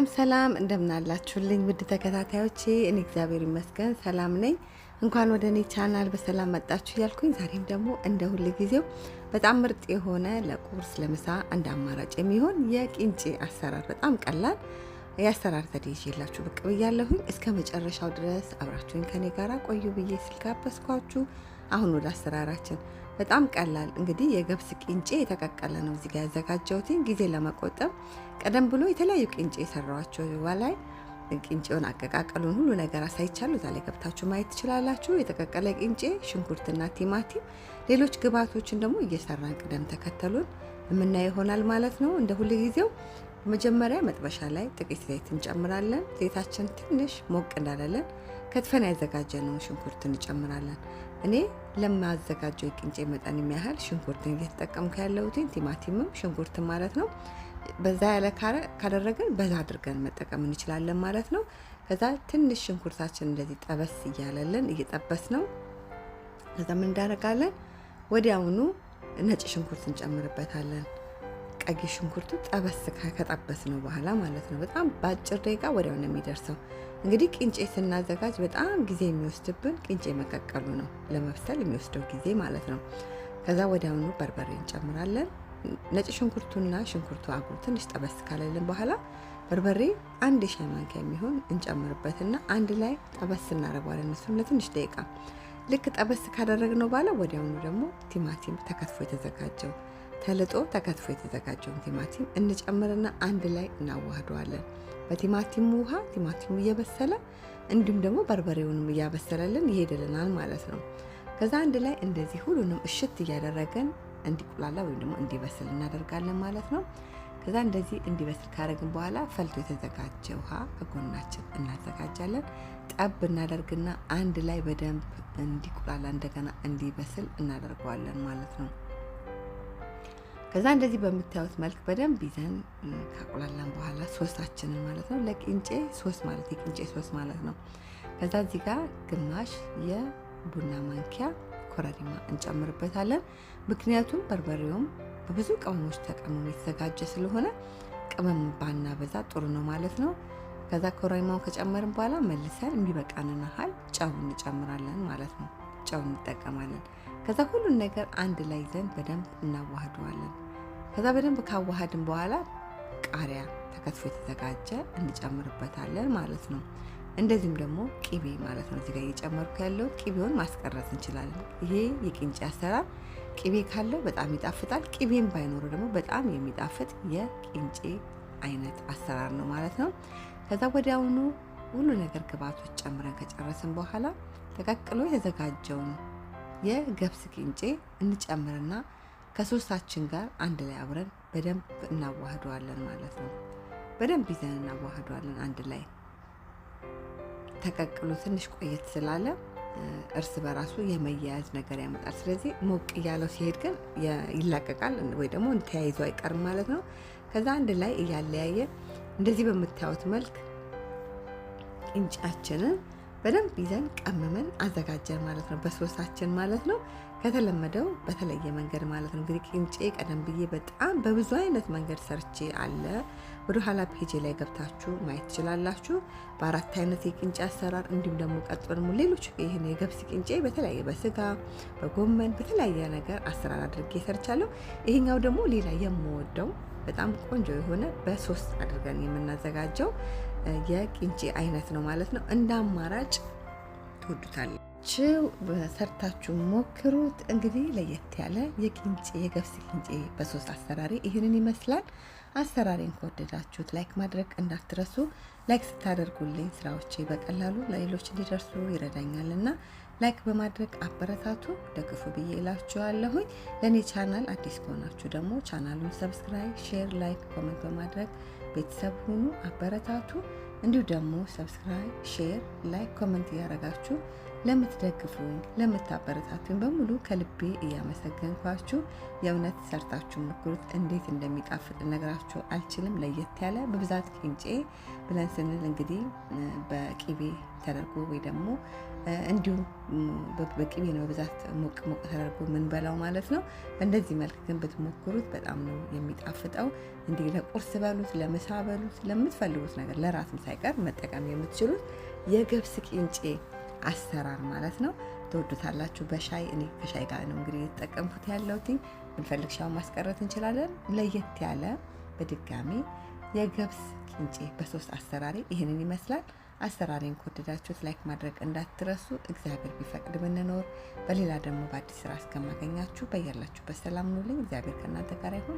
ሰላም እንደምን አላችሁልኝ ውድ ተከታታዮቼ? እኔ እግዚአብሔር ይመስገን ሰላም ነኝ። እንኳን ወደ እኔ ቻናል በሰላም መጣችሁ እያልኩኝ ዛሬም ደግሞ እንደ ሁል ጊዜው በጣም ምርጥ የሆነ ለቁርስ ለምሳ እንደ አማራጭ የሚሆን የቂንጬ አሰራር በጣም ቀላል የአሰራር ዘዴ ይዤላችሁ ብቅ ብያለሁኝ። እስከ መጨረሻው ድረስ አብራችሁኝ ከኔ ጋር ቆዩ ብዬ ስልጋበዝኳችሁ። አሁን ወደ አሰራራችን። በጣም ቀላል እንግዲህ የገብስ ቂንጬ የተቀቀለ ነው እዚህ ጋር ያዘጋጀሁት ጊዜ ለመቆጠብ። ቀደም ብሎ የተለያዩ ቂንጬ የሰራኋቸው ላይ ቂንጬውን አቀቃቀሉን ሁሉ ነገር አሳይቻለሁ። እዛ ላይ ገብታችሁ ማየት ትችላላችሁ። የተቀቀለ ቂንጬ፣ ሽንኩርትና ቲማቲም፣ ሌሎች ግብአቶችን ደግሞ እየሰራን ቅደም ተከተሉን የምናየው ይሆናል ማለት ነው። እንደ ሁሉ ጊዜው መጀመሪያ መጥበሻ ላይ ጥቂት ዘይት እንጨምራለን። ዘይታችን ትንሽ ሞቅ እንዳለለን ከትፈን ያዘጋጀነውን ሽንኩርት እንጨምራለን። እኔ ለማዘጋጀው የቂንጬ መጠን የሚያህል ሽንኩርትን እየተጠቀምኩ ያለሁት ቲማቲምም ሽንኩርት ማለት ነው። በዛ ያለ ካደረገን በዛ አድርገን መጠቀም እንችላለን ማለት ነው። ከዛ ትንሽ ሽንኩርታችን እንደዚህ ጠበስ እያለልን እየጠበስ ነው። ከዛ ምን እንዳደርጋለን ወዲያውኑ ነጭ ሽንኩርት እንጨምርበታለን። ቀይ ሽንኩርቱ ጠበስ ከጠበስ ነው በኋላ ማለት ነው። በጣም በአጭር ደቂቃ ወዲያው ነው የሚደርሰው። እንግዲህ ቂንጬ ስናዘጋጅ በጣም ጊዜ የሚወስድብን ቂንጬ መቀቀሉ ነው፣ ለመብሰል የሚወስደው ጊዜ ማለት ነው። ከዛ ወዲያውኑ በርበሬ እንጨምራለን። ነጭ ሽንኩርቱና ሽንኩርቱ አብሮ ትንሽ ጠበስ ካለልን በኋላ በርበሬ አንድ የሻይ ማንኪያ የሚሆን እንጨምርበትና አንድ ላይ ጠበስ እናደርገዋለን እሱም ለትንሽ ደቂቃ። ልክ ጠበስ ካደረግነው በኋላ ወዲያውኑ ደግሞ ቲማቲም ተከትፎ የተዘጋጀው ተልጦ ተከትፎ የተዘጋጀውን ቲማቲም እንጨምርና አንድ ላይ እናዋህደዋለን። በቲማቲሙ ውሃ ቲማቲሙ እየበሰለ እንዲሁም ደግሞ በርበሬውንም እያበሰለልን ይሄድልናል ማለት ነው። ከዛ አንድ ላይ እንደዚህ ሁሉንም እሽት እያደረገን እንዲቁላላ ወይም ደግሞ እንዲበስል እናደርጋለን ማለት ነው። ከዛ እንደዚህ እንዲበስል ካደረግን በኋላ ፈልቶ የተዘጋጀ ውሃ በጎናችን እናዘጋጃለን። ጠብ እናደርግና አንድ ላይ በደንብ እንዲቁላላ እንደገና እንዲበስል እናደርገዋለን ማለት ነው። ከዛ እንደዚህ በምታዩት መልክ በደንብ ይዘን ካቁላላን በኋላ ሶሳችንን ማለት ነው ለቂንጬ ሶስ ማለት የቂንጬ ሶስ ማለት ነው። ከዛ እዚህ ጋር ግማሽ የቡና ማንኪያ ኮረሪማ እንጨምርበታለን። ምክንያቱም በርበሬውም በብዙ ቅመሞች ተቀምሞ የተዘጋጀ ስለሆነ ቅመም ባናበዛ ጥሩ ነው ማለት ነው። ከዛ ኮረሪማውን ከጨመርን በኋላ መልሰን የሚበቃንን ያህል ጨው እንጨምራለን ማለት ነው። ጨው እንጠቀማለን። ከዛ ሁሉን ነገር አንድ ላይ ይዘን በደንብ እናዋህደዋለን። ከዛ በደንብ ካዋሃድን በኋላ ቃሪያ ተከትፎ የተዘጋጀ እንጨምርበታለን ማለት ነው። እንደዚህም ደግሞ ቂቤ ማለት ነው እዚህ ጋር እየጨመርኩ ያለው ቂቤውን ማስቀረት እንችላለን። ይሄ የቂንጬ አሰራር ቂቤ ካለው በጣም ይጣፍጣል። ቂቤም ባይኖረው ደግሞ በጣም የሚጣፍጥ የቂንጬ አይነት አሰራር ነው ማለት ነው። ከዛ ወዲያውኑ ሁሉ ነገር ግብአቶች ጨምረን ከጨረስን በኋላ ተቀቅሎ የተዘጋጀውን የገብስ ቂንጬ እንጨምርና ከሶሳችን ጋር አንድ ላይ አብረን በደንብ እናዋህደዋለን ማለት ነው። በደንብ ይዘን እናዋህደዋለን አንድ ላይ። ተቀቅሎ ትንሽ ቆየት ስላለ እርስ በራሱ የመያያዝ ነገር ያመጣል። ስለዚህ ሞቅ እያለው ሲሄድ ግን ይላቀቃል ወይ ደግሞ ተያይዞ አይቀርም ማለት ነው። ከዛ አንድ ላይ እያለያየ እንደዚህ በምታዩት መልክ ቂንጬያችንን በደንብ ይዘን ቀመመን አዘጋጀን ማለት ነው፣ በሶሳችን ማለት ነው። ከተለመደው በተለየ መንገድ ማለት ነው። እንግዲህ ቂንጬ ቀደም ብዬ በጣም በብዙ አይነት መንገድ ሰርቼ አለ። ወደ ኋላ ፔጅ ላይ ገብታችሁ ማየት ትችላላችሁ። በአራት አይነት የቂንጬ አሰራር እንዲሁም ደግሞ ቀጥሎ ደግሞ ሌሎች ይሄን የገብስ ቂንጬ በተለያየ በስጋ በጎመን በተለያየ ነገር አሰራር አድርጌ ሰርቻለሁ። ይሄኛው ደግሞ ሌላ የምወደው በጣም ቆንጆ የሆነ በሶስ አድርገን የምናዘጋጀው የቂንጬ አይነት ነው ማለት ነው። እንደ አማራጭ ትወዱታላችሁ፣ ሰርታችሁ ሞክሩት። እንግዲህ ለየት ያለ የገብስ ቂንጬ በሶስ አሰራሪ ይህንን ይመስላል። አሰራሬን ከወደዳችሁት ላይክ ማድረግ እንዳትረሱ። ላይክ ስታደርጉልኝ ስራዎቼ በቀላሉ ለሌሎች እንዲደርሱ ይረዳኛልና ላይክ በማድረግ አበረታቱ፣ ደግፉ ብዬ እላችኋለሁኝ። ለኔ ቻናል አዲስ ከሆናችሁ ደግሞ ቻናሉን ሰብስክራይብ፣ ሼር፣ ላይክ፣ ኮሜንት በማድረግ ቤተሰብ ሁኑ፣ አበረታቱ። እንዲሁ ደግሞ ሰብስክራይብ፣ ሼር፣ ላይክ፣ ኮሜንት እያደረጋችሁ ለምትደግፉኝ ለምታበረታቱኝ በሙሉ ከልቤ እያመሰገንኳችሁ የእውነት ሰርታችሁ ሞክሩት። እንዴት እንደሚጣፍጥ ነገራችሁ አልችልም። ለየት ያለ በብዛት ቂንጬ ብለን ስንል እንግዲህ በቂቤ ተደርጎ ወይ ደግሞ እንዲሁም በቂቤ ነው በብዛት ሞቅ ተደርጎ ምን በላው ማለት ነው። በእንደዚህ መልክ ግን ብትሞክሩት በጣም ነው የሚጣፍጠው። እንዲህ ለቁርስ በሉት፣ ለምሳ በሉት፣ ለምትፈልጉት ነገር ለራትም ሳይቀር መጠቀም የምትችሉት የገብስ ቂንጬ አሰራር ማለት ነው። ተወዱታላችሁ። በሻይ እኔ ከሻይ ጋር ነው እንግዲህ የተጠቀምኩት ያለሁት። ብንፈልግ ሻው ማስቀረት እንችላለን። ለየት ያለ በድጋሚ የገብስ ቂንጬ በሶስት አሰራሪ ይሄንን ይመስላል። አሰራሬን ከወደዳችሁት ላይክ ማድረግ እንዳትረሱ። እግዚአብሔር ቢፈቅድ ብንኖር በሌላ ደግሞ በአዲስ ስራ እስከማገኛችሁ በያላችሁበት ሰላም ኑልኝ። እግዚአብሔር ከእናንተ ጋር ይሁን።